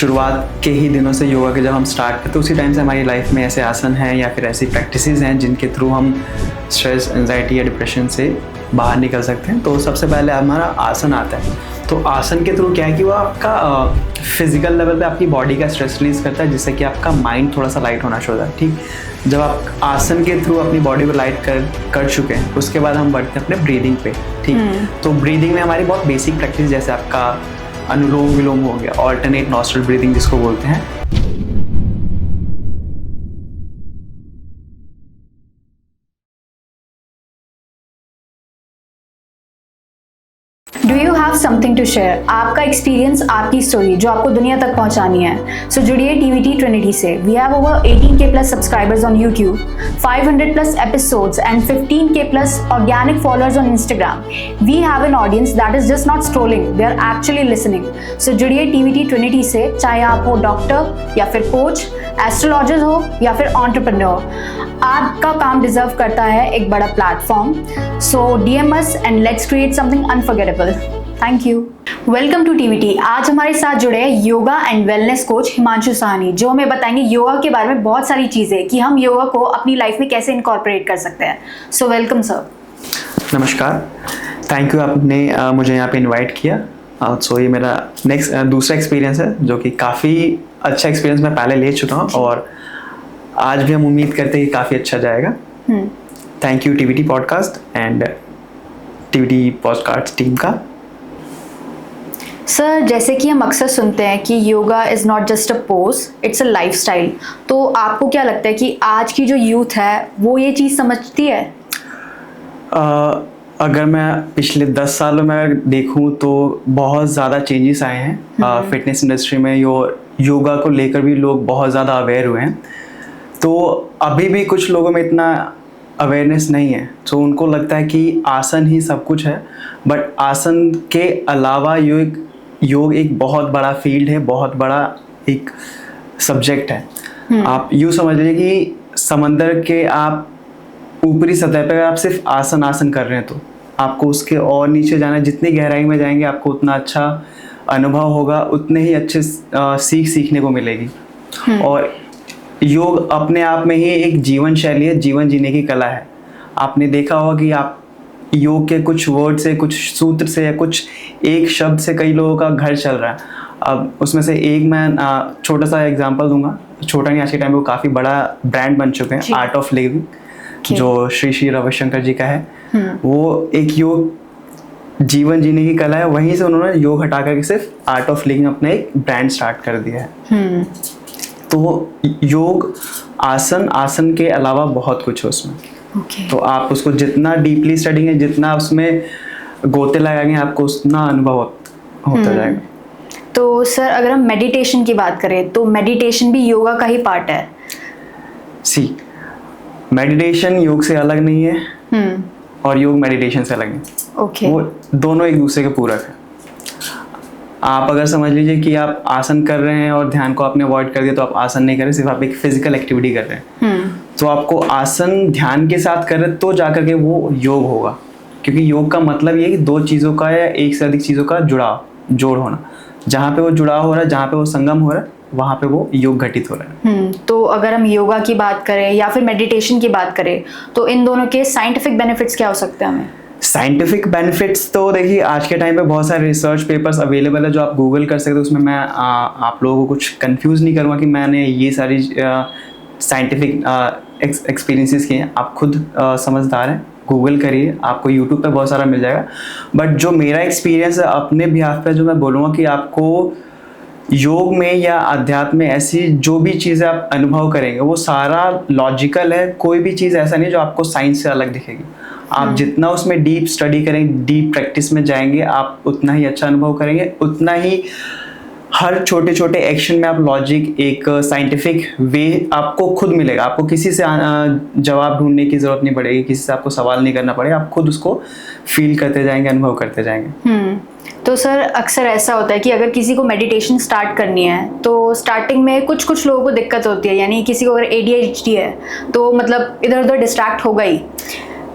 शुरुआत के ही दिनों से योगा के जब हम स्टार्ट करते हैं उसी टाइम से हमारी लाइफ में ऐसे आसन हैं या फिर ऐसी प्रैक्टिसेस हैं जिनके थ्रू हम स्ट्रेस, एंजाइटी या डिप्रेशन से बाहर निकल सकते हैं। तो सबसे पहले हमारा आसन आता है। तो आसन के थ्रू क्या है कि वो आपका फिजिकल लेवल पे आपकी बॉडी का स्ट्रेस रिलीज करता है, जिससे कि आपका माइंड थोड़ा सा लाइट होना शुरू होता है। ठीक, जब आप आसन के थ्रू अपनी बॉडी को लाइट कर चुके हैं उसके बाद हम बढ़ते हैं अपने ब्रीदिंग पे। ठीक, तो ब्रीदिंग में हमारी बहुत बेसिक प्रैक्टिस जैसे आपका अनुलोम विलोम हो गया, ऑल्टरनेट नॉस्ट्रल ब्रीदिंग जिसको बोलते हैं। Do you have something to share? आपका एक्सपीरियंस, आपकी स्टोरी जो आपको दुनिया तक पहुंचानी है। सो जुड़िए टीवीटी ट्रिनिटी से। We have over 18K plus subscribers on YouTube, 500 plus episodes and 15K plus organic followers on Instagram. We have an audience that is just not scrolling, they are actually listening. So जुड़िए TVT Trinity से, चाहे आप हो doctor या फिर coach, astrologer हो या फिर एंटरप्रेन्योर। आपका काम डिजर्व करता है एक बड़ा platform. So DM us and let's create something unforgettable. Thank you. Welcome to TVT. आज हमारे साथ जुड़े हैं yoga and wellness coach Himanshu Sahni, जो हमें बताएंगे योगा के बारे में बहुत सारी चीजें कि हम योगा को अपनी लाइफ में कैसे इनकॉर्पोरेट कर सकते हैं। So welcome sir. नमस्कार, थैंक यू आपने मुझे यहाँ पे इनवाइट किया। सो ये मेरा दूसरा एक्सपीरियंस है जो कि काफ़ी अच्छा एक्सपीरियंस मैं पहले ले चुका हूँ और आज भी हम उम्मीद करते हैं कि काफ़ी अच्छा जाएगा। Thank you TVT podcast and TVT podcast team का। सर, जैसे कि हम अक्सर सुनते हैं कि yoga is not just a pose, it's a lifestyle. तो आपको क्या लगता है कि आज की जो यूथ है वो ये चीज़ समझती है? अगर मैं पिछले 10 सालों में देखूं तो बहुत ज़्यादा चेंजेस आए हैं फिटनेस इंडस्ट्री में। योगा को लेकर भी लोग बहुत ज़्यादा अवेयर हुए हैं। तो अभी भी कुछ लोगों में इतना अवेयरनेस नहीं है, तो उनको लगता है कि आसन ही सब कुछ है। बट आसन के अलावा योग एक बहुत बड़ा फील्ड है, बहुत बड़ा एक सब्जेक्ट है। आप यूँ समझ लीजिए कि समंदर के आप ऊपरी सतह पर आप सिर्फ आसन कर रहे हैं तो आपको उसके और नीचे जाना है। जितनी गहराई में जाएंगे आपको उतना अच्छा अनुभव होगा, उतने ही अच्छे सीखने को मिलेगी। और योग अपने आप में ही एक जीवन शैली है, जीवन जीने की कला है। आपने देखा होगा कि आप योग के कुछ वर्ड से, कुछ सूत्र से या कुछ एक शब्द से कई लोगों का घर चल रहा है। अब उसमें से एक मैं छोटा सा एग्जांपल दूंगा, छोटा नहीं, आज के टाइम में वो काफ़ी बड़ा ब्रांड बन चुके हैं, आर्ट ऑफ लिविंग, जो श्री रविशंकर जी का है। वो एक योग जीवन जीने की कला है, वहीं से उन्होंने योग हटा करके सिर्फ आर्ट ऑफ लिविंग अपना एक ब्रांड स्टार्ट कर दिया है। तो योग आसन के अलावा बहुत कुछ है उसमें। तो आप उसको जितना डीपली स्टडी है, जितना उसमें गोते लगाएंगे, आपको उतना अनुभव होता जाएगा। तो सर, अगर हम मेडिटेशन की बात करें तो मेडिटेशन भी योगा का ही पार्ट है। मेडिटेशन योग से अलग नहीं है और योग मेडिटेशन से अलग नहीं। वो दोनों एक दूसरे के पूरक है। आप अगर समझ लीजिए कि आप आसन कर रहे हैं और ध्यान को आपने अवॉइड कर दिया तो आप आसन नहीं कर रहे, सिर्फ आप एक फिजिकल एक्टिविटी कर रहे हैं। तो आपको आसन ध्यान के साथ कर रहे तो जाकर के वो योग होगा, क्योंकि योग का मतलब ये है कि दो चीज़ों का या एक से अधिक चीज़ों का जोड़ होना। जहाँ पे वो जुड़ाव हो रहा है, जहाँ पे वो संगम हो रहा है, वहाँ पे वो योग घटित हो रहा है। तो अगर हम योगा की बात करें या फिर मेडिटेशन की बात करें तो इन दोनों के साइंटिफिक बेनिफिट्स क्या हो सकते हैं हमें? साइंटिफिक बेनिफिट्स तो देखिए, आज के टाइम पे बहुत सारे रिसर्च पेपर्स अवेलेबल है जो आप गूगल कर सकते हो। उसमें मैं आप लोगों को कुछ कंफ्यूज नहीं करूँगा कि मैंने ये सारी साइंटिफिक एक्सपीरियंसेस किए हैं। आप खुद समझदार हैं, गूगल करिए, आपको यूट्यूब पे बहुत सारा मिल जाएगा। बट जो मेरा एक्सपीरियंस है अपने बिहाफ पे, जो मैं बोलूँगा कि आपको योग में या अध्यात्म में ऐसी जो भी चीज़ें आप अनुभव करेंगे वो सारा लॉजिकल है। कोई भी चीज़ ऐसा नहीं जो आपको साइंस से अलग दिखेगी। आप जितना उसमें डीप स्टडी करेंगे, डीप प्रैक्टिस में जाएंगे, आप उतना ही अच्छा अनुभव करेंगे, उतना ही हर छोटे छोटे एक्शन में आप लॉजिक, एक साइंटिफिक वे आपको खुद मिलेगा। आपको किसी से जवाब ढूंढने की ज़रूरत नहीं पड़ेगी, किसी से आपको सवाल नहीं करना पड़ेगा, आप खुद उसको फील करते जाएंगे, अनुभव करते जाएंगे। तो सर, अक्सर ऐसा होता है कि अगर किसी को मेडिटेशन स्टार्ट करनी है तो स्टार्टिंग में कुछ लोगों को दिक्कत होती है, यानी किसी को अगर ADHD है तो मतलब इधर उधर डिस्ट्रैक्ट होगा ही।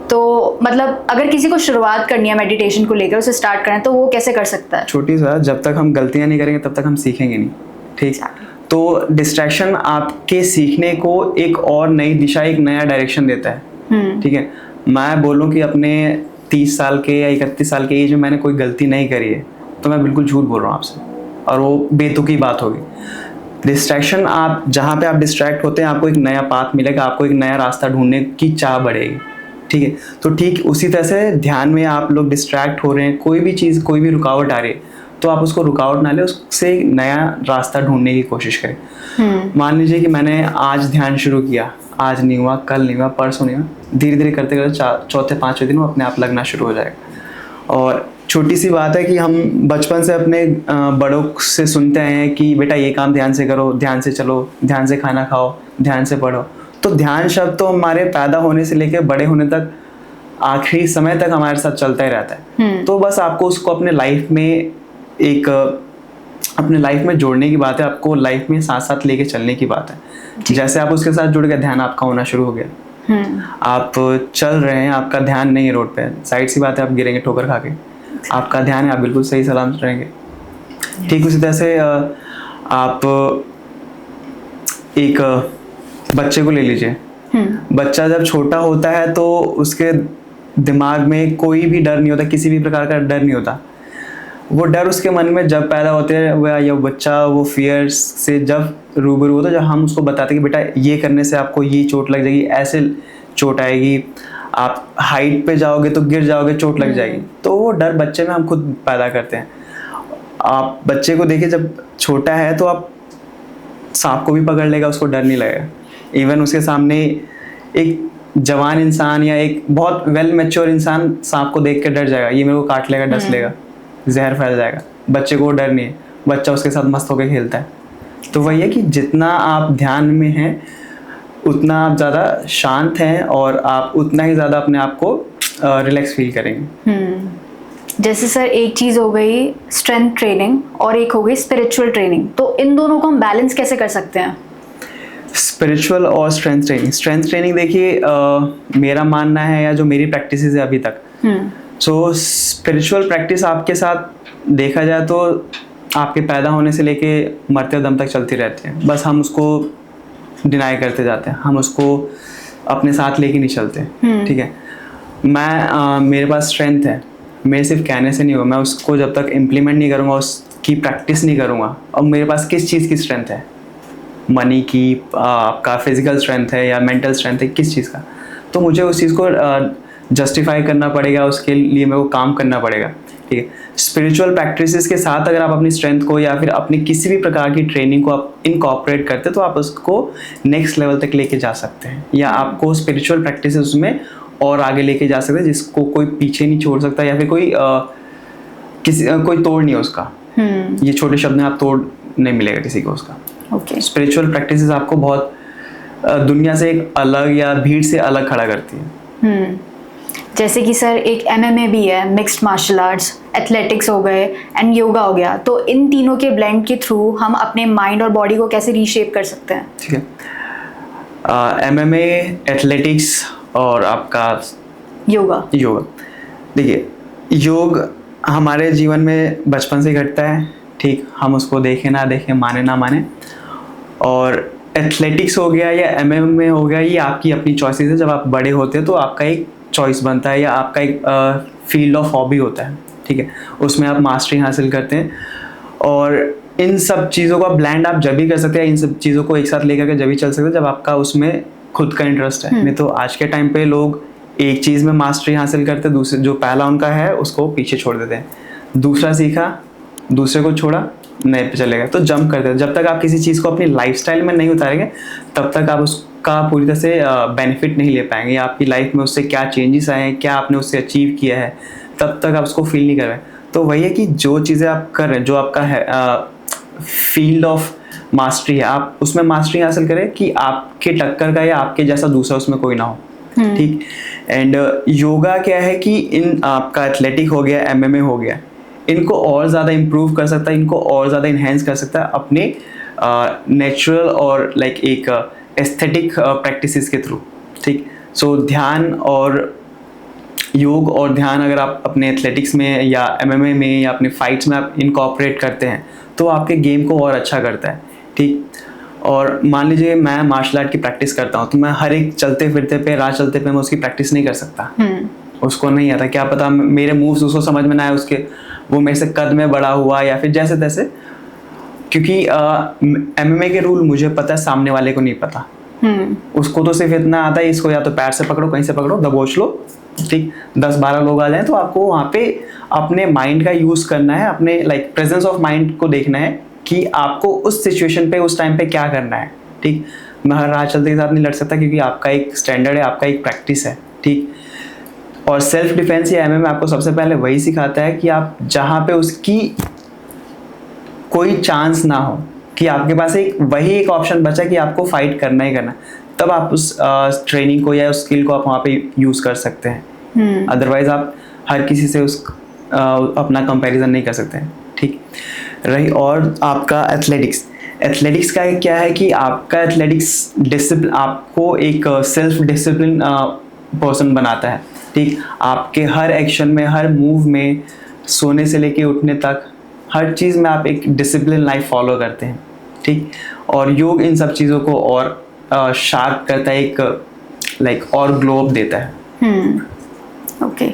तो मतलब अगर किसी को शुरुआत करनी है मेडिटेशन को लेकर, उसे स्टार्ट करना है, तो वो कैसे कर सकता है? छोटी सा, जब तक हम गलतियां नहीं करेंगे तब तक हम सीखेंगे नहीं। ठीक। तो डिस्ट्रैक्शन आपके सीखने को एक और नई दिशा, एक नया डायरेक्शन देता है। ठीक है, मैं बोलूँ कि अपने 30 साल के या 31 साल के एज में मैंने कोई गलती नहीं करी है तो मैं बिल्कुल झूठ बोल रहा हूँ आपसे, और वो बेतुकी बात होगी। डिस्ट्रैक्शन, आप जहाँ पे आप डिस्ट्रैक्ट होते हैं आपको एक नया पाथ मिलेगा, आपको एक नया रास्ता ढूंढने की चाह बढ़ेगी। ठीक है, तो ठीक उसी तरह से ध्यान में आप लोग डिस्ट्रैक्ट हो रहे हैं, कोई भी चीज़, कोई भी रुकावट आ रही है तो आप उसको रुकावट ना ले, उससे एक नया रास्ता ढूंढने की कोशिश करें। मान लीजिए कि मैंने आज ध्यान शुरू किया, आज नहीं हुआ, कल नहीं हुआ, परसों नहीं हुआ, धीरे धीरे करते करते चौथे पाँचवें दिन वो अपने आप लगना शुरू हो जाएगा। और छोटी सी बात है कि हम बचपन से अपने बड़ों से सुनते हैं कि बेटा ये काम ध्यान से करो, ध्यान से चलो, ध्यान से खाना खाओ, ध्यान से पढ़ो। तो ध्यान शब्द तो हमारे पैदा होने से लेकर बड़े होने तक, आखिरी समय तक हमारे साथ चलता ही रहता है। तो बस आपको उसको अपने लाइफ में अपने लाइफ में जोड़ने की बात है, आपको लाइफ में साथ साथ लेके चलने की बात है। जैसे आप उसके साथ जुड़ गए, ध्यान आपका होना शुरू हो गया। आप चल रहे हैं, आपका ध्यान नहीं है रोड पे, साइड सी बात है, आप गिरेंगे ठोकर खा के, आपका ध्यान है, आप बिल्कुल सही सलामत रहेंगे। ठीक उसी तरह से आप एक बच्चे को ले लीजिए। बच्चा जब छोटा होता है तो उसके दिमाग में कोई भी डर नहीं होता, किसी भी प्रकार का डर नहीं होता। वो डर उसके मन में जब पैदा होते हैं वह, या बच्चा वो फियर से जब रूबरू होता है, जब हम उसको बताते हैं कि बेटा ये करने से आपको ये चोट लग जाएगी, ऐसे चोट आएगी, आप हाइट पे जाओगे तो गिर जाओगे, चोट लग जाएगी, तो वो डर बच्चे में हम खुद पैदा करते हैं। आप बच्चे को देखिए, जब छोटा है तो आप सांप को भी पकड़ लेगा, उसको डर नहीं लगेगा। इवन उसके सामने एक जवान इंसान या एक बहुत वेल मैच्योर इंसान सांप को देख के डर जाएगा, ये मेरे को काट लेगा, डस लेगा, जहर फैल जाएगा। बच्चे को डर नहीं है, बच्चा उसके साथ मस्त होकर खेलता है। तो वही है कि जितना आप ध्यान में हैं उतना आप ज़्यादा शांत हैं और आप उतना ही ज़्यादा अपने आप को रिलैक्स फील करेंगे। जैसे सर एक चीज़ हो गई स्ट्रेंथ ट्रेनिंग और एक हो गई स्पिरिचुअल ट्रेनिंग, तो इन दोनों को हम बैलेंस कैसे कर सकते हैं? स्पिरिचुअल और स्ट्रेंथ ट्रेनिंग देखिए, मेरा मानना है या जो मेरी प्रैक्टिस है अभी तक, सो स्पिरिचुअल प्रैक्टिस आपके साथ देखा जाए तो आपके पैदा होने से लेके मरते दम तक चलती रहती है। बस हम उसको डिनाई करते जाते हैं, हम उसको अपने साथ लेके नहीं चलते। ठीक है, मेरे पास स्ट्रेंथ है, मेरे सिर्फ कहने से नहीं होगा, मैं उसको जब तक इम्प्लीमेंट नहीं करूँगा, उसकी प्रैक्टिस नहीं करूँगा। और मेरे पास किस चीज़ की स्ट्रेंथ है, मनी की, आपका फिजिकल स्ट्रेंथ है या मेंटल स्ट्रेंथ है, किस चीज़ का, तो मुझे उस चीज़ को जस्टिफाई करना पड़ेगा, उसके लिए मेरे को काम करना पड़ेगा। ठीक है, स्पिरिचुअल प्रैक्टिसेस के साथ अगर आप अपनी स्ट्रेंथ को या फिर अपनी किसी भी प्रकार की ट्रेनिंग को आप इनकॉर्पोरेट करते तो आप उसको नेक्स्ट लेवल तक लेके जा सकते हैं, या आपको स्पिरिचुअल प्रैक्टिसेस में और आगे लेके जा सकते हैं, जिसको कोई पीछे नहीं छोड़ सकता, या फिर कोई तोड़ नहीं है उसका। ये छोटे शब्द में आप तोड़ नहीं मिलेगा किसी को उसका। ओके, स्पिरिचुअल प्रैक्टिसेस आपको बहुत दुनिया से एक अलग या भीड़ से अलग खड़ा करती है। जैसे कि सर एक MMA भी है, मिक्स्ड मार्शल आर्ट्स, एथलेटिक्स हो गए एंड योगा हो गया, तो इन तीनों के ब्लेंड के थ्रू हम अपने माइंड और बॉडी को कैसे रीशेप कर सकते हैं? ठीक है, MMA, एथलेटिक्स और आपका योगा। देखिए, योग हमारे जीवन में बचपन से घटता है। ठीक, हम उसको देखें ना देखें, माने ना माने। और एथलेटिक्स हो गया या MMA हो गया, ये आपकी अपनी चॉइसेस है। जब आप बड़े होते हैं तो आपका एक चॉइस बनता है या आपका एक फील्ड ऑफ हॉबी होता है। ठीक है, उसमें आप मास्टरी हासिल करते हैं। और इन सब चीज़ों का ब्लेंड आप जब भी कर सकते हैं, इन सब चीज़ों को एक साथ लेकर के जब भी चल सकते हैं जब आपका उसमें खुद का इंटरेस्ट है। नहीं तो आज के टाइम पे लोग एक चीज़ में मास्टरी हासिल करते, दूसरे जो पहला उनका है उसको पीछे छोड़ देते हैं, दूसरा सीखा, दूसरे को छोड़ा, नए पे चलेगा, तो जंप करते हैं। जब तक आप किसी चीज़ को अपनी लाइफस्टाइल में नहीं उतारेंगे तब तक आप उसका पूरी तरह से बेनिफिट नहीं ले पाएंगे, या आपकी लाइफ में उससे क्या चेंजेस आए हैं, क्या आपने उससे अचीव किया है, तब तक आप उसको फील नहीं कर रहे। तो वही है कि जो चीज़ें आप कर रहे हैं, जो आपका है फील्ड ऑफ मास्टरी है, आप उसमें मास्टरी हासिल करें कि आपके टक्कर का या आपके जैसा दूसरा उसमें कोई ना हो। ठीक, एंड योगा क्या है कि इन आपका एथलेटिक हो गया, MMA हो गया, इनको और ज़्यादा इम्प्रूव कर सकता है, इनको और ज़्यादा इन्हेंस कर सकता है अपने नेचुरल और लाइक एक एस्थेटिक प्रैक्टिसेस के थ्रू। ठीक, सो ध्यान और योग और ध्यान अगर आप अपने एथलेटिक्स में या MMA में या अपने फाइट्स में आप इनकॉर्पोरेट करते हैं तो आपके गेम को और अच्छा करता है, ठीक। और मान लीजिए मैं मार्शल आर्ट की प्रैक्टिस करता हूँ, तो मैं हर एक चलते फिरते पे, राह चलते पे मैं उसकी प्रैक्टिस नहीं कर सकता। उसको नहीं आता, क्या पता मेरे मूव्स उसको समझ में ना आए, उसके वो मेरे से कद में बड़ा हुआ या फिर जैसे तैसे, क्योंकि MMA के रूल मुझे पता है, सामने वाले को नहीं पता। उसको तो सिर्फ इतना आता है, इसको या तो पैर से पकड़ो, कहीं से पकड़ो, दबोच लो, ठीक। 10-12 लोग आ जाएं तो आपको वहाँ पे अपने माइंड का यूज करना है, अपने लाइक प्रेजेंस ऑफ माइंड को देखना है कि आपको उस सिचुएशन पे उस टाइम पे क्या करना है, ठीक। मैं हर राह चलते के साथ नहीं लड़ सकता, क्योंकि आपका एक स्टैंडर्ड है, आपका एक प्रैक्टिस है, ठीक। और सेल्फ डिफेंस या MMA आपको सबसे पहले वही सिखाता है कि आप जहाँ पे उसकी कोई चांस ना हो, कि आपके पास वही एक ऑप्शन बचा कि आपको फाइट करना ही करना, तब आप उस ट्रेनिंग को या उस स्किल को आप वहाँ पे यूज़ कर सकते हैं। अदरवाइज आप हर किसी से अपना कंपैरिजन नहीं कर सकते हैं, ठीक। रही और आपका एथलेटिक्स का क्या है कि आपका एथलेटिक्स डिसिप्लिन, आपको एक सेल्फ डिसिप्लिन पर्सन बनाता है, ठीक। आपके हर एक्शन में, हर मूव में, सोने से लेके उठने तक, हर चीज़ में आप एक डिसिप्लिन लाइफ फॉलो करते हैं, ठीक। और योग इन सब चीज़ों को और शार्प करता है, एक और ग्लो अप देता है। ओके।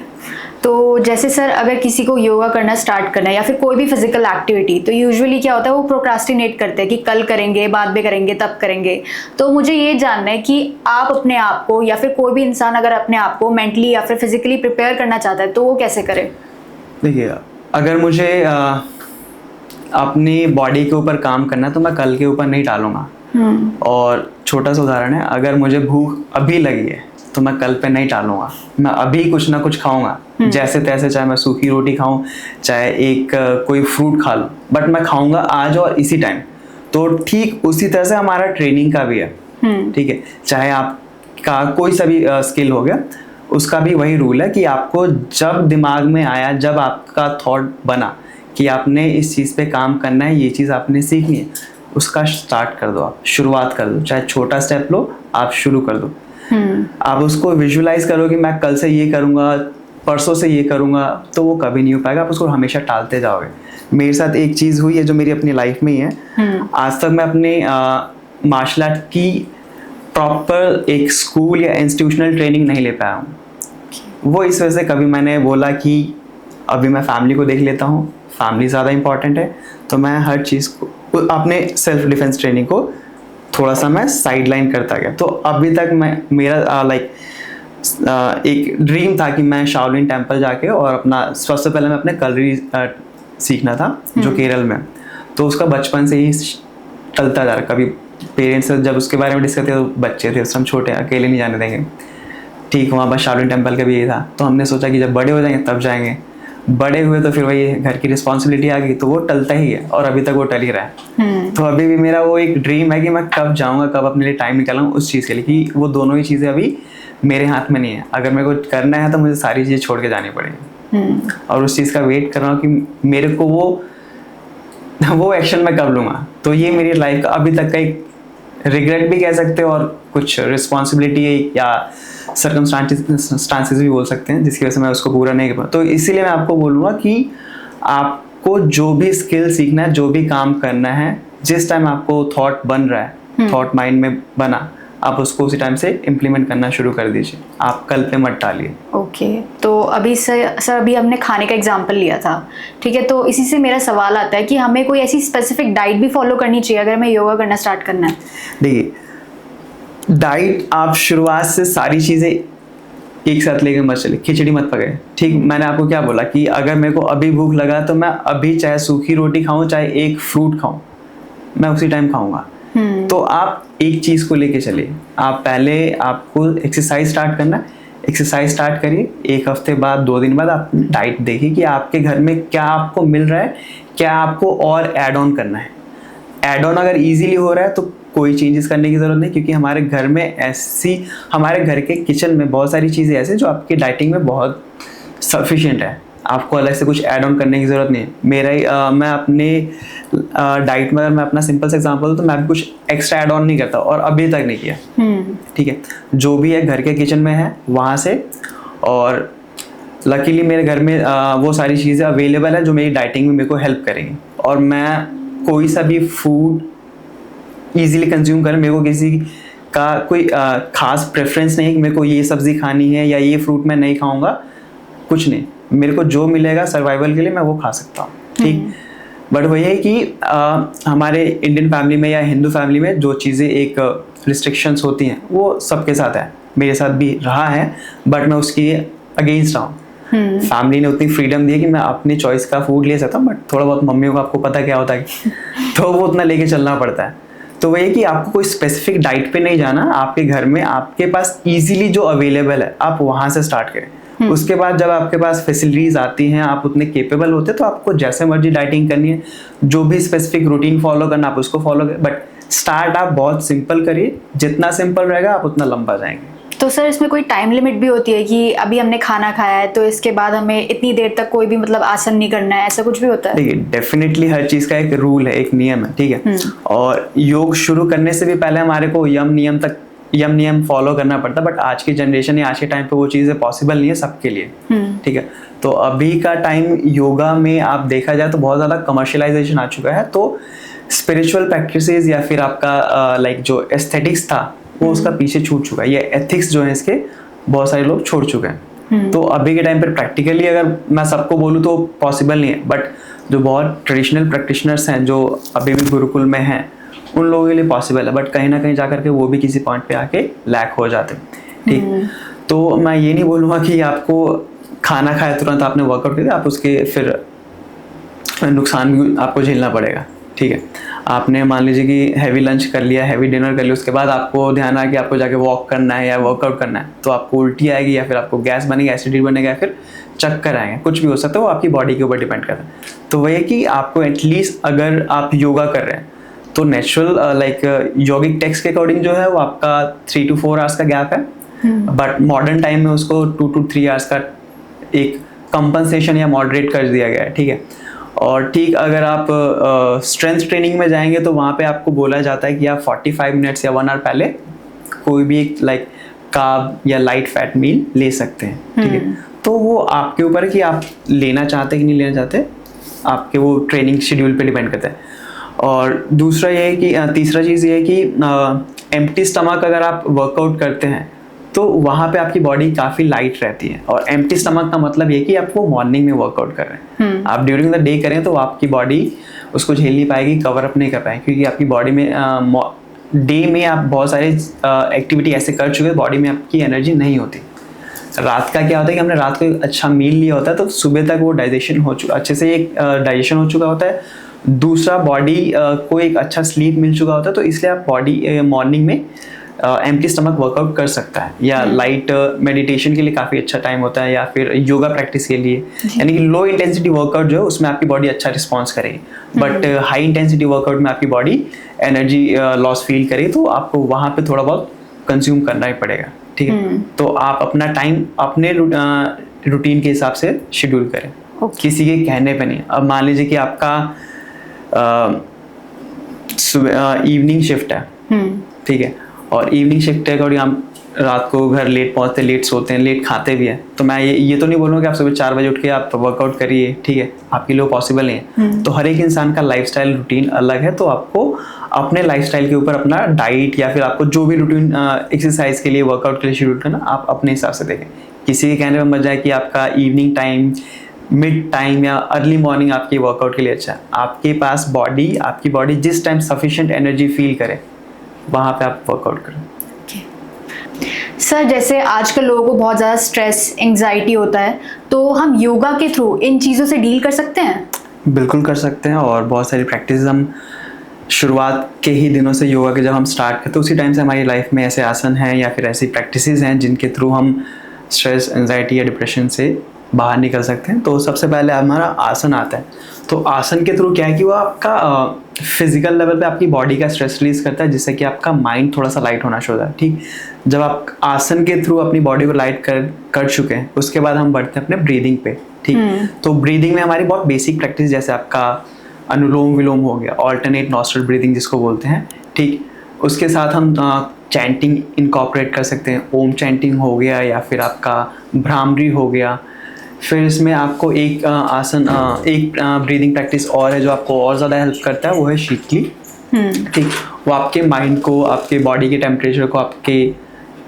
तो जैसे सर, अगर किसी को योगा करना स्टार्ट करना है या फिर कोई भी फिजिकल एक्टिविटी, तो यूजुअली क्या होता है, वो प्रोक्रास्टिनेट करते हैं कि कल करेंगे, बाद में करेंगे, तब करेंगे। तो मुझे ये जानना है कि आप अपने आप को, या फिर कोई भी इंसान अगर अपने आप को मेंटली या फिर फिजिकली प्रिपेयर करना चाहता है, तो वो कैसे करे? देखिए, अगर मुझे अपनी बॉडी के ऊपर काम करना है तो मैं कल के ऊपर नहीं डालूंगा। और छोटा सा उदाहरण है, अगर मुझे भूख अभी लगी है तो मैं कल पे नहीं टालूंगा, मैं अभी कुछ ना कुछ खाऊंगा, जैसे तैसे, चाहे मैं सूखी रोटी खाऊं, चाहे एक कोई फ्रूट खा लूं, बट मैं खाऊंगा आज और इसी टाइम। तो ठीक उसी तरह से हमारा ट्रेनिंग का भी है, ठीक है। चाहे आपका कोई सा भी स्किल हो गया, उसका भी वही रूल है कि आपको जब दिमाग में आया, जब आपका थॉट बना कि आपने इस चीज़ पे काम करना है, ये चीज़ आपने सीखनी है, उसका स्टार्ट कर दो, आप शुरुआत कर दो, चाहे छोटा स्टेप लो, आप शुरू कर दो। आप उसको विजुलाइज करो कि मैं कल से ये करूँगा, परसों से ये करूँगा, तो वो कभी नहीं हो पाएगा, आप उसको हमेशा टालते जाओगे। मेरे साथ एक चीज़ हुई है जो मेरी अपनी लाइफ में ही है। आज तक मैं अपने मार्शल आर्ट की प्रॉपर एक स्कूल या इंस्टीट्यूशनल ट्रेनिंग नहीं ले पाया हूँ। वो इस वजह से, कभी मैंने बोला कि अभी मैं फैमिली को देख लेता हूँ, फैमिली ज़्यादा इंपॉर्टेंट है, तो मैं हर चीज़ को, अपने सेल्फ डिफेंस ट्रेनिंग को थोड़ा सा मैं साइड लाइन करता गया। तो अभी तक मेरा एक ड्रीम था कि मैं शाओलिन टेम्पल जाके और अपना, सबसे पहले मैं अपने कलरी सीखना था जो केरल में, तो उसका बचपन से ही चलता जा रहा। कभी पेरेंट्स जब उसके बारे में डिस्कस किया तो बच्चे थे उस टाइम, छोटे, अकेले नहीं जाने देंगे, ठीक। वहाँ पर शाओलिन टेम्पल का भी यही था, तो हमने सोचा कि जब बड़े हो जाएंगे तब जाएंगे। बड़े हुए तो फिर वही घर की रिस्पॉन्सिबिलिटी आ गई, तो वो टलता ही है, और अभी तक वो टल ही रहा है। तो अभी भी मेरा वो एक ड्रीम है कि मैं कब जाऊँगा, कब अपने लिए टाइम निकालूँ उस चीज़ के लिए, कि वो दोनों ही चीज़ें अभी मेरे हाथ में नहीं है। अगर मेरे को करना है तो मुझे सारी चीज़ें छोड़ के जानी पड़ेगी, और उस चीज़ का वेट कर रहा हूँ कि मेरे को वो एक्शन मैं कब लूँगा। तो ये मेरी लाइफ का अभी तक का एक रिग्रेट भी कह सकते हो, और कुछ रिस्पॉन्सिबिलिटी या सर्कमस्टांसेस भी बोल सकते हैं, जिसकी वजह से मैं उसको पूरा नहीं कर पाऊँ। तो इसीलिए मैं आपको बोलूँगा कि आपको जो भी स्किल सीखना है, जो भी काम करना है, जिस टाइम आपको थॉट बन रहा है, थॉट माइंड में बना, आप उसको उसी टाइम से इम्प्लीमेंट करना शुरू कर दीजिए, आप कल पे मत टालिए। ओके। तो अभी सर अभी हमने खाने का एग्जांपल लिया था, ठीक है। तो इसी से मेरा सवाल आता है कि हमें कोई ऐसी स्पेसिफिक डाइट भी फॉलो करनी चाहिए अगर हमें योगा करना स्टार्ट करना है? देखिए, डाइट आप शुरुआत से सारी चीज़ें एक साथ लेकर मत चलिए, खिचड़ी मत पकाइए, ठीक। मैंने आपको क्या बोला कि अगर मेरे को अभी भूख लगा तो मैं अभी चाहे सूखी रोटी खाऊं, चाहे एक फ्रूट खाऊं, मैं उसी टाइम खाऊंगा। तो आप एक चीज़ को लेके चलिए। आप पहले, आपको एक्सरसाइज स्टार्ट करना, एक्सरसाइज स्टार्ट करिए, एक हफ्ते बाद, 2 दिन बाद आप डाइट देखिए कि आपके घर में क्या आपको मिल रहा है, क्या आपको और ऐड ऑन करना है। ऐड ऑन अगर इजीली हो रहा है तो कोई चेंजेस करने की ज़रूरत नहीं, क्योंकि हमारे घर में हमारे घर के किचन में बहुत सारी चीज़ें ऐसे जो आपकी डाइटिंग में बहुत सफिशिएंट है, आपको अलग से कुछ ऐड ऑन करने की ज़रूरत नहीं। मैं अपने डाइट में, अगर मैं अपना सिंपल सा एग्जांपल दूं, तो मैं अभी कुछ एक्स्ट्रा ऐड ऑन नहीं करता, और अभी तक नहीं किया, ठीक है। जो भी है घर के किचन में है वहाँ से, और लकीली मेरे घर में वो सारी चीज़ें अवेलेबल है जो मेरी डाइटिंग में मेरे को हेल्प करेंगी। और मैं कोई सा भी फूड ईजिली कंज्यूम करें। मेरे को किसी का कोई खास प्रेफरेंस नहीं है कि मेरे को ये सब्ज़ी खानी है या ये फ्रूट मैं नहीं खाऊंगा, कुछ नहीं। मेरे को जो मिलेगा सर्वाइवल के लिए मैं वो खा सकता हूँ, ठीक। बट वही है कि हमारे इंडियन फैमिली में या हिंदू फैमिली में जो चीज़ें एक रिस्ट्रिक्शंस होती हैं वो सबके साथ है, मेरे साथ भी रहा है, बट मैं उसकी अगेंस्ट रहा हूँ। फैमिली ने उतनी फ्रीडम दी है कि मैं अपनी चॉइस का फूड ले सकता हूँ, बट थोड़ा बहुत मम्मियों को आपको पता क्या होता है तो वो उतना लेके चलना पड़ता है। तो वही है कि आपको कोई स्पेसिफिक डाइट पे नहीं जाना, आपके घर में आपके पास इजीली जो अवेलेबल है आप वहाँ से स्टार्ट करें। उसके बाद जब आपके पास फैसिलिटीज आती हैं, आप उतने केपेबल होते हैं, तो आपको जैसे मर्जी डाइटिंग करनी है, जो भी स्पेसिफिक रूटीन फॉलो करना आप उसको फॉलो करें, बट स्टार्ट आप बहुत सिंपल करिए। जितना सिंपल रहेगा आप उतना लंबा जाएंगे। तो सर इसमें कोई टाइम लिमिट भी होती है कि अभी हमने खाना खाया है तो इसके बाद हमें इतनी देर तक कोई भी मतलब आसन नहीं करना है, ऐसा कुछ भी होता है? देखिए, डेफिनेटली हर चीज़ का एक रूल है, एक नियम है, ठीक है। और योग शुरू करने से भी पहले हमारे को यम नियम फॉलो करना पड़ता है, बट आज की जनरेशन या आज के टाइम पे वो चीज़ें पॉसिबल नहीं है सबके लिए, ठीक है। तो अभी का टाइम योगा में आप देखा जाए तो बहुत ज़्यादा कमर्शियलाइजेशन आ चुका है, तो स्पिरिचुअल प्रैक्टिसेस या फिर आपका लाइक जो एस्थेटिक्स था वो उसका पीछे छूट चुका है। ये एथिक्स जो है इसके बहुत सारे लोग छोड़ चुके हैं। तो अभी के टाइम पर प्रैक्टिकली अगर मैं सबको बोलूँ तो पॉसिबल नहीं है, बट जो बहुत ट्रेडिशनल प्रैक्टिशनर्स हैं जो अभी भी गुरुकुल में हैं उन लोगों के लिए पॉसिबल है, बट कहीं ना कहीं जाकर के वो भी किसी पॉइंट पे आके लैक हो जाते हैं, ठीक। तो मैं ये नहीं बोलूँगा कि आपको खाना खाया तुरंत आपने वर्कआउट कर दिया, आप उसके फिर नुकसान भी आपको झेलना पड़ेगा, ठीक है। आपने मान लीजिए कि हैवी लंच कर लिया, हैवी डिनर कर लिया, उसके बाद आपको ध्यान आया कि आपको जाके वॉक करना है या वर्कआउट करना है, तो आपको उल्टी आएगी या फिर आपको गैस बनेगी, एसिडिटी बनेगा या फिर चक्कर आएंगे, कुछ भी हो सकता है, वो आपकी बॉडी के ऊपर डिपेंड करता है। तो वही है कि आपको एटलीस्ट अगर आप योगा कर रहे हैं तो नेचुरल लाइक योगिक टेक्स्ट के अकॉर्डिंग जो है वो आपका 3 to 4 आवर्स का गैप है, बट मॉडर्न टाइम में उसको 2 to 3 आवर्स का एक कंपनसेशन या मॉडरेट कर दिया गया है, ठीक है। और ठीक अगर आप स्ट्रेंथ ट्रेनिंग में जाएंगे तो वहाँ पे आपको बोला जाता है कि आप 45 मिनट्स या 1 आवर पहले कोई भी एक लाइक कार्ब या लाइट फैट मील ले सकते हैं, ठीक है। तो वो आपके ऊपर है कि आप लेना चाहते हैं कि नहीं लेना चाहते, आपके वो ट्रेनिंग शेड्यूल पे डिपेंड करता है। और दूसरा ये है कि तीसरा चीज़ ये है कि एम्प्टी स्टमक अगर आप वर्कआउट करते हैं तो वहाँ पे आपकी बॉडी काफ़ी लाइट रहती है। और एम्प्टी स्टमक का मतलब ये कि आप वो मॉर्निंग में वर्कआउट कर रहे हैं, आप ड्यूरिंग द डे करें तो आपकी बॉडी उसको झेल नहीं पाएगी, कवर अप नहीं कर पाएगी, क्योंकि आपकी बॉडी में डे में आप बहुत सारे एक्टिविटी ऐसे कर चुके हैं, बॉडी में आपकी एनर्जी नहीं होती। रात का क्या होता है कि हमने रात को एक अच्छा मील लिया होता है तो सुबह तक वो डाइजेशन हो चुका, अच्छे से एक डाइजेशन हो चुका होता है। दूसरा, बॉडी को एक अच्छा स्लीप मिल चुका होता है, तो इसलिए आप बॉडी मॉर्निंग में एम्प्टी स्टमक वर्कआउट कर सकता है। या लाइट मेडिटेशन के लिए काफ़ी अच्छा टाइम होता है, या फिर योगा प्रैक्टिस के लिए, यानी कि लो इंटेंसिटी वर्कआउट जो है उसमें आपकी बॉडी अच्छा रिस्पॉन्स करेगी, बट हाई इंटेंसिटी वर्कआउट में आपकी बॉडी एनर्जी लॉस फील करेगी, तो आपको वहाँ पे थोड़ा बहुत कंज्यूम करना ही पड़ेगा, ठीक है। तो आप अपना टाइम अपने रूटीन के हिसाब से शेड्यूल करें, किसी के कहने पे नहीं। अब मान लीजिए कि आपका इवनिंग शिफ्ट है, ठीक है, और इवनिंग शिफ्ट के अकॉर्डिंग हम रात को घर लेट पहुंचते, लेट सोते हैं, लेट खाते भी हैं, तो मैं ये तो नहीं बोलूँगा कि आप सुबह 4 बजे उठ के आप वर्कआउट करिए, ठीक है, आपके लिए पॉसिबल नहीं है। तो हर एक इंसान का लाइफस्टाइल रूटीन अलग है, तो आपको अपने लाइफस्टाइल के ऊपर अपना डाइट या फिर आपको जो भी रूटीन एक्सरसाइज के लिए, वर्कआउट के लिए शेड्यूल करना, आप अपने हिसाब से देखें। किसी के कहने में मत जाए कि आपका इवनिंग टाइम, मिड टाइम या अर्ली मॉर्निंग आपके वर्कआउट के लिए अच्छा है। आपके पास आपकी बॉडी जिस टाइम सफिशिएंट एनर्जी फील करे वहाँ पे आप वर्कआउट करें। सर जैसे आजकल लोगों को बहुत ज़्यादा स्ट्रेस, एंग्जाइटी होता है, तो हम योगा के थ्रू इन चीज़ों से डील कर सकते हैं? बिल्कुल कर सकते हैं, और बहुत सारी प्रैक्टिस हम शुरुआत के ही दिनों से योगा के जब हम स्टार्ट करते हैं उसी टाइम से हमारी लाइफ में ऐसे आसन हैं या फिर ऐसी प्रैक्टिसेस हैं जिनके थ्रू हम स्ट्रेस, एंग्जाइटी या डिप्रेशन से बाहर निकल सकते हैं। तो सबसे पहले हमारा आसन आता है। तो आसन के थ्रू क्या है कि वो आपका फिजिकल लेवल पे आपकी बॉडी का स्ट्रेस रिलीज करता है, जिससे कि आपका माइंड थोड़ा सा लाइट होना शुरू होता है, ठीक। जब आप आसन के थ्रू अपनी बॉडी को लाइट कर चुके हैं, उसके बाद हम बढ़ते हैं अपने ब्रीदिंग पे, ठीक। तो ब्रीदिंग में हमारी बहुत बेसिक प्रैक्टिस, जैसे आपका अनुलोम विलोम हो गया, ऑल्टरनेट नॉस्ट्रल ब्रीदिंग जिसको बोलते हैं, ठीक। उसके साथ हम चैंटिंग इनकॉर्पोरेट कर सकते हैं, ओम चैंटिंग हो गया, या फिर आपका भ्रामरी हो गया, फिर इसमें आपको एक आसन एक ब्रीदिंग प्रैक्टिस और है जो आपको और ज़्यादा हेल्प करता है, वो है शीतली। ठीक, वो आपके माइंड को, आपके बॉडी के टेम्परेचर को, आपके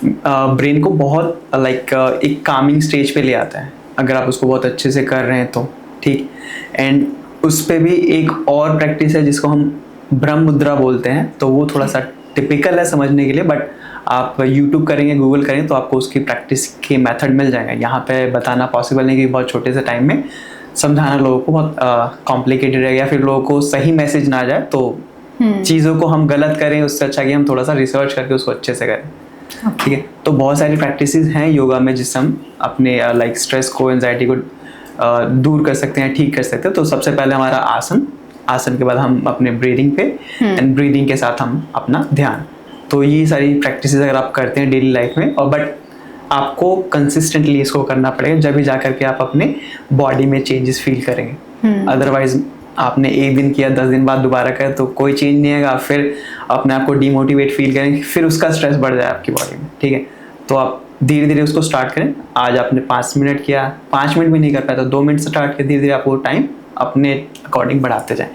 ब्रेन को बहुत एक कामिंग स्टेज पे ले आता है अगर आप उसको बहुत अच्छे से कर रहे हैं तो। ठीक, एंड उस पे भी एक और प्रैक्टिस है जिसको हम ब्रह्म मुद्रा बोलते हैं, तो वो थोड़ा सा टिपिकल है समझने के लिए, बट आप YouTube करेंगे, गूगल करेंगे तो आपको उसकी प्रैक्टिस के मेथड मिल जाएगा। यहाँ पे बताना पॉसिबल नहीं कि बहुत छोटे से टाइम में समझाना लोगों को बहुत कॉम्प्लिकेटेड है, या फिर लोगों को सही मैसेज ना जाए तो चीज़ों को हम गलत करें, उससे अच्छा कि हम थोड़ा सा रिसर्च करके उसको अच्छे से करें। ठीक है, तो बहुत सारी प्रैक्टिसेस हैं योगा में जिससे हम अपने स्ट्रेस को, एंजाइटी को दूर कर सकते हैं, ठीक कर सकते हैं। तो सबसे पहले हमारा आसन के बाद हम अपने ब्रीदिंग पे, एंड ब्रीदिंग के साथ हम अपना ध्यान। तो ये सारी प्रैक्टिसेस अगर आप करते हैं डेली लाइफ में, और बट आपको कंसिस्टेंटली इसको करना पड़ेगा, जब भी जा करके आप अपने बॉडी में चेंजेस फील करेंगे। अदरवाइज आपने एक दिन किया, 10 दिन बाद दोबारा करें तो कोई चेंज नहीं आएगा, फिर अपने आप को डिमोटिवेट फील करेंगे, फिर उसका स्ट्रेस बढ़ जाए आपकी बॉडी में। ठीक है, तो आप धीरे धीरे उसको स्टार्ट करें। आज आपने 5 मिनट किया, 5 मिनट भी नहीं कर पाया तो 2 मिनट से स्टार्ट करें, धीरे धीरे आप वो टाइम अपने अकॉर्डिंग बढ़ाते जाएं।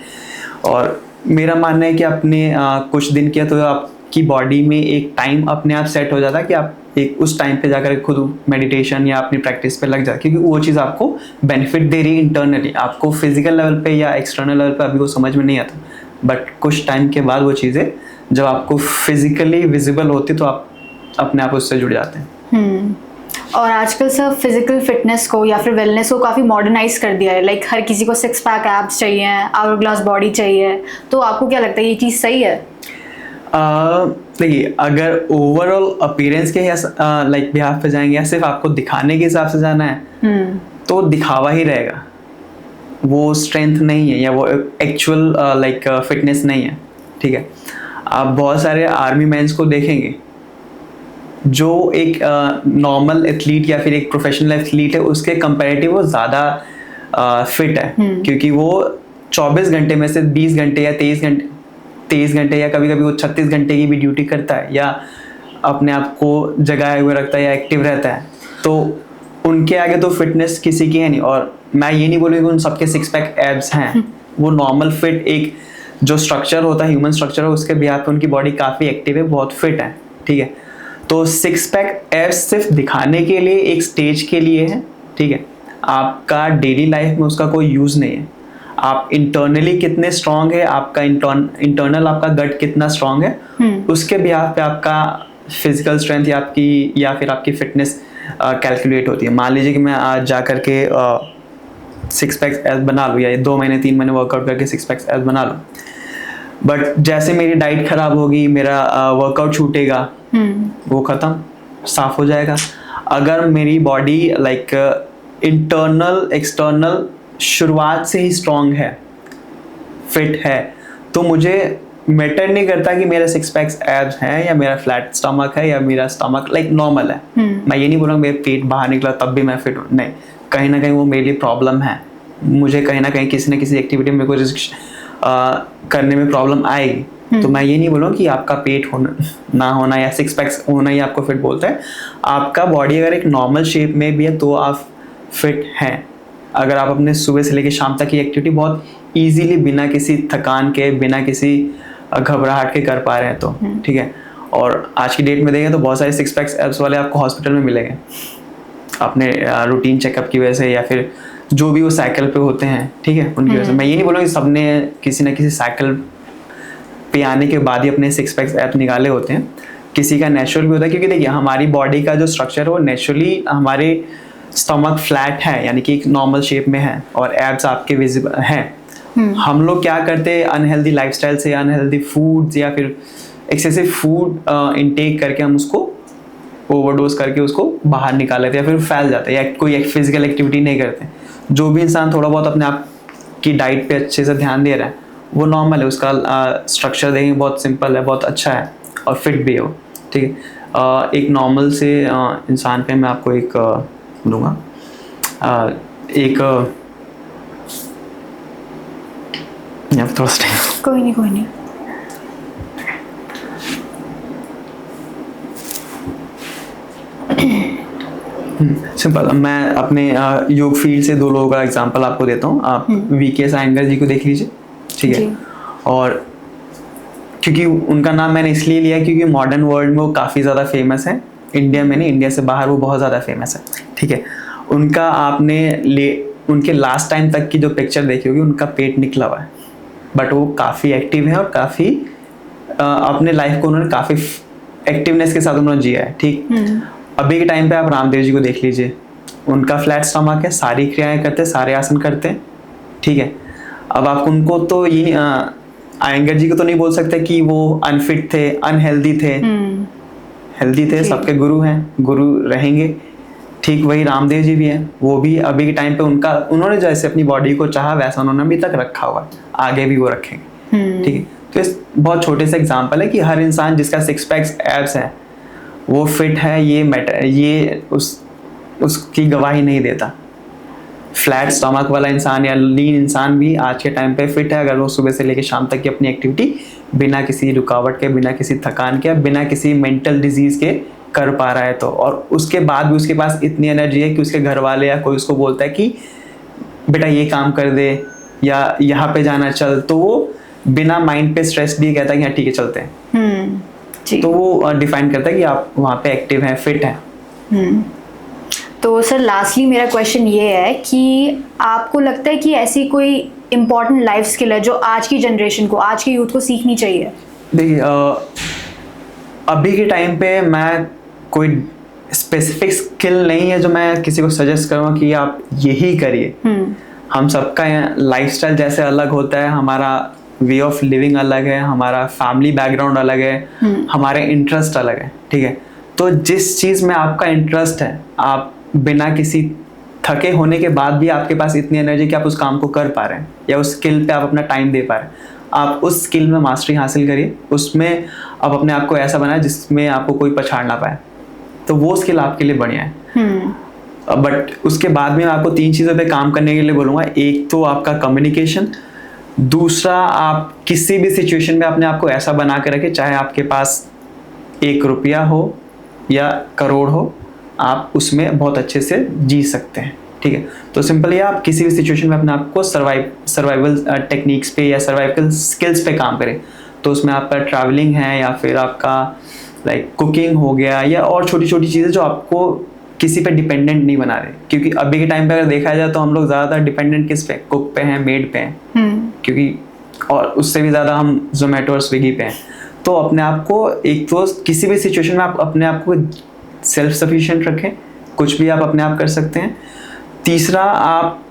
और मेरा मानना है कि आपने कुछ दिन किया तो आपकी बॉडी में एक टाइम अपने आप सेट हो जाता है कि आप एक उस टाइम पे जाकर खुद मेडिटेशन या अपनी प्रैक्टिस पे लग जाए, क्योंकि वो चीज़ आपको बेनिफिट दे रही है इंटरनली। आपको फिजिकल लेवल पे या एक्सटर्नल लेवल पे अभी वो समझ में नहीं आता, बट कुछ टाइम के बाद वो चीज़ें जब आपको फिजिकली विजिबल होती तो आप अपने आप उससे जुड़ जाते हैं। और आजकल सब फिजिकल फिटनेस को या फिर वेलनेस को काफ़ी मॉडर्नाइज कर दिया है। हर किसी को 6 पैक एब्स चाहिए, आवर ग्लास बॉडी चाहिए। तो आपको क्या लगता है, ये चीज़ सही है? देखिए, अगर ओवरऑल अपीयरेंस के बिहाफ पे जाएंगे या सिर्फ आपको दिखाने के हिसाब से जाना है तो दिखावा ही रहेगा, वो स्ट्रेंथ नहीं है या वो एक्चुअल फिटनेस नहीं है। ठीक है, आप बहुत सारे आर्मी मैन्स को देखेंगे जो एक नॉर्मल एथलीट या फिर एक प्रोफेशनल एथलीट है, उसके कंपैरेटिव वो ज़्यादा फिट है, क्योंकि वो 24 घंटे में से 20 घंटे या 23 घंटे या कभी कभी वो 36 घंटे की भी ड्यूटी करता है, या अपने आप को जगाए हुए रखता है या एक्टिव रहता है। तो उनके आगे तो फिटनेस किसी की है नहीं। और मैं ये नहीं बोलूँगा कि उन सबके 6 पैक एब्स हैं, वो नॉर्मल फिट एक जो स्ट्रक्चर होता है, ह्यूमन स्ट्रक्चर है, उसके बिहार पे उनकी बॉडी काफ़ी एक्टिव है, बहुत फिट है। ठीक है, तो 6 पैक एब्स सिर्फ दिखाने के लिए, एक स्टेज के लिए है। ठीक है, आपका डेली लाइफ में उसका कोई यूज़ नहीं है। आप इंटरनली कितने स्ट्रांग है, आपका इंटरनल आपका गट कितना स्ट्रांग है, उसके बिहाफ पे आपका फिजिकल स्ट्रेंथ या फिर आपकी फिटनेस कैलकुलेट होती है। मान लीजिए कि मैं आज जा करके 6 पैक्स एब्स बना लूँ, या 2 महीने 3 महीने वर्कआउट करके 6 पैक्स एब्स बना लूँ, बट जैसे मेरी डाइट खराब होगी, मेरा वर्कआउट छूटेगा, वो खत्म, साफ हो जाएगा। अगर मेरी बॉडी इंटरनल एक्सटर्नल शुरुआत से ही स्ट्रांग है, फिट है, तो मुझे मैटर नहीं करता कि मेरे 6 पैक्स एब्स हैं या मेरा फ्लैट स्टमक है या मेरा स्टमक नॉर्मल है। मैं ये नहीं बोलूँगा मेरे पेट बाहर निकला तब भी मैं फिट हूँ, नहीं, कहीं ना कहीं वो मेरे लिए प्रॉब्लम है। मुझे कहीं ना कहीं किसी न किसी एक्टिविटी में मेरे को करने में प्रॉब्लम आएगी। तो मैं ये नहीं बोलूँगा कि आपका पेट होना ना होना या 6 पैक्स होना ही आपको फिट बोलता है। आपका बॉडी अगर एक नॉर्मल शेप में भी है तो आप फिट हैं। अगर आप अपने सुबह से लेकर शाम तक की एक्टिविटी बहुत इजीली बिना किसी थकान के, बिना किसी घबराहट के कर पा रहे हैं तो ठीक है। और आज की डेट में देखें तो बहुत सारे 6 पैक्स एब्स वाले आपको हॉस्पिटल में मिलेंगे अपने रूटीन चेकअप की वजह से, या फिर जो भी वो साइकिल पे होते हैं, ठीक है, उनकी वजह से। मैं ये नहीं बोलूँगा कि सबने किसी न किसी साइकिल पे आने के बाद ही अपने 6 पैक्स एब्स निकाले होते हैं, किसी का नेचुरल भी होता है। क्योंकि देखिए, हमारी बॉडी का जो स्ट्रक्चर है वो नेचुरली हमारे स्टमक फ्लैट है, यानी कि एक नॉर्मल शेप में है, और एब्स आपके विजिबल हैं। हम लोग क्या करते हैं, अनहेल्दी लाइफस्टाइल से, अनहेल्दी फूड्स या फिर एक्सेसिव फूड इनटेक करके हम उसको ओवरडोज करके उसको बाहर निकाल लेते हैं, या फिर फैल जाते हैं, या कोई फिजिकल एक्टिविटी नहीं करते। जो भी इंसान थोड़ा बहुत अपने आप की डाइट पे अच्छे से ध्यान दे रहा है वो नॉर्मल है, उसका स्ट्रक्चर देखेंगे बहुत सिंपल है, बहुत अच्छा है और फिट भी है वो, ठीक है। एक नॉर्मल से इंसान पे मैं आपको एक दूंगा, एक थोड़ा सा कोई नहीं सिंपल, मैं अपने योग फील्ड से 2 लोगों का एग्जांपल आपको देता हूँ। आप वीके आयंगर जी को देख लीजिए, ठीक है। जी। और क्योंकि उनका नाम मैंने इसलिए लिया क्योंकि मॉडर्न वर्ल्ड में वो काफ़ी ज़्यादा फेमस है, इंडिया में नहीं, इंडिया से बाहर वो बहुत ज़्यादा फेमस है, ठीक है। उनका उनके लास्ट टाइम तक की जो पिक्चर देखी होगी, उनका पेट निकला हुआ है, बट वो काफ़ी एक्टिव है और काफ़ी अपने लाइफ को उन्होंने काफ़ी एक्टिवनेस के साथ उन्होंने जिया है, ठीक। अभी के टाइम पे आप रामदेव जी को देख लीजिए, उनका फ्लैट स्टमक है, सारी क्रियाएं करते हैं, सारे आसन करते हैं, ठीक है। अब आप उनको तो ये आयंगर जी को तो नहीं बोल सकते कि वो अनफिट थे, अनहेल्दी थे, हेल्दी थे, सबके गुरु हैं, गुरु रहेंगे, ठीक। वही रामदेव जी भी हैं, वो भी अभी के टाइम पे उन्होंने जैसे अपनी बॉडी को चाहा वैसा उन्होंने अभी तक रखा हुआ है, आगे भी वो रखेंगे, ठीक है। तो इस बहुत छोटे से एग्जांपल है कि हर इंसान जिसका 6 पैक्स एब्स है वो फिट है, ये उसकी गवाही नहीं देता। फ्लैट स्टमक वाला इंसान या लीन इंसान भी आज के टाइम पे फिट है, अगर वो सुबह से लेकर शाम तक की अपनी एक्टिविटी बिना किसी रुकावट के, बिना किसी थकान के, बिना किसी मेंटल डिजीज के कर पा रहा है तो। और उसके बाद भी उसके पास इतनी एनर्जी है कि उसके घर वाले या कोई उसको बोलता है कि बेटा ये काम कर दे या यहाँ पे जाना चल, तो वो बिना माइंड पे स्ट्रेस दिए कहता है कि हाँ ठीक है चलते हैं। तो वो डिफाइन करता है कि आप वहाँ पे एक्टिव हैं, फिट हैं। तो सर लास्टली मेरा क्वेश्चन ये है कि आपको लगता है कि ऐसी कोई इम्पोर्टेंट लाइफ स्किल है जो आज की जनरेशन को, आज के यूथ को सीखनी चाहिए? देखिए, अभी के टाइम पे मैं कोई स्पेसिफिक स्किल नहीं है जो मैं किसी को सजेस्ट करूँगा कि आप यही करिए। हम सबका लाइफस्टाइल जैसे अलग होता है, हमारा वे ऑफ लिविंग अलग है, हमारा फैमिली बैकग्राउंड अलग है, हमारे इंटरेस्ट अलग है, ठीक है। तो जिस चीज़ में आपका इंटरेस्ट है, आप बिना किसी थके होने के बाद भी आपके पास इतनी एनर्जी कि आप उस काम को कर पा रहे हैं या उस स्किल पे आप अपना टाइम दे पा रहे हैं, आप उस स्किल में मास्टरी हासिल करिए, उसमें आप अपने आप को ऐसा बनाए जिसमें आपको कोई पछाड़ ना पाए, तो वो स्किल आपके लिए बढ़िया है। बट उसके बाद में मैं आपको 3 चीज़ों पे काम करने के लिए बोलूँगा। एक तो आपका कम्युनिकेशन, दूसरा आप किसी भी सिचुएशन में अपने आप को ऐसा बना के रखें, चाहे आपके पास 1 रुपया हो या करोड़ हो, आप उसमें बहुत अच्छे से जी सकते हैं, ठीक है। तो सिंपली आप किसी भी सिचुएशन में अपने आप को सर्वाइवल टेक्निक्स पे या सर्वाइवल स्किल्स पे काम करें। तो उसमें आपका ट्रैवलिंग है या फिर आपका लाइक कुकिंग हो गया या और छोटी छोटी चीज़ें जो आपको किसी पे डिपेंडेंट नहीं बना रहे। क्योंकि अभी के टाइम पे अगर देखा जाए तो हम लोग ज़्यादातर डिपेंडेंट किस पे, कुक पे हैं, मेड पे हैं, क्योंकि और उससे भी ज़्यादा हम जोमेटो और स्विगी पे हैं। तो अपने आप को एक तो किसी भी सिचुएशन में आप अपने आप को सेल्फ सफिशिएंट रखें, कुछ भी आप अपने आप कर सकते हैं। तीसरा, आप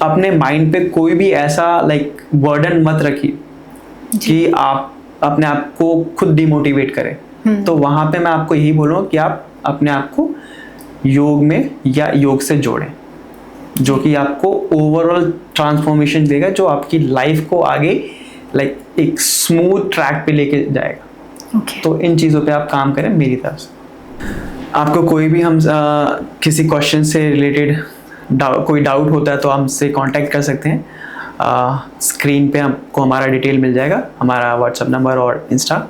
अपने माइंड पे कोई भी ऐसा लाइक बर्डन मत रखिए कि आप अपने आप को खुद डिमोटिवेट करें। तो वहाँ पे मैं आपको यही बोलूँगा कि आप अपने आप को योग में या योग से जोड़ें, जो कि आपको ओवरऑल ट्रांसफॉर्मेशन देगा, जो आपकी लाइफ को आगे लाइक एक स्मूथ ट्रैक पे लेके जाएगा। तो इन चीज़ों पे आप काम करें मेरी तरफ से। आपको कोई भी किसी क्वेश्चन से रिलेटेड कोई डाउट होता है तो हमसे कांटेक्ट कर सकते हैं। स्क्रीन पे आपको हमारा डिटेल मिल जाएगा, हमारा व्हाट्सएप नंबर और इंस्टा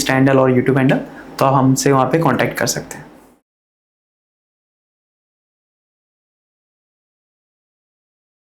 हैंडल और यूट्यूब हैंडल, तो आप हमसे वहाँ पे कांटेक्ट कर सकते हैं।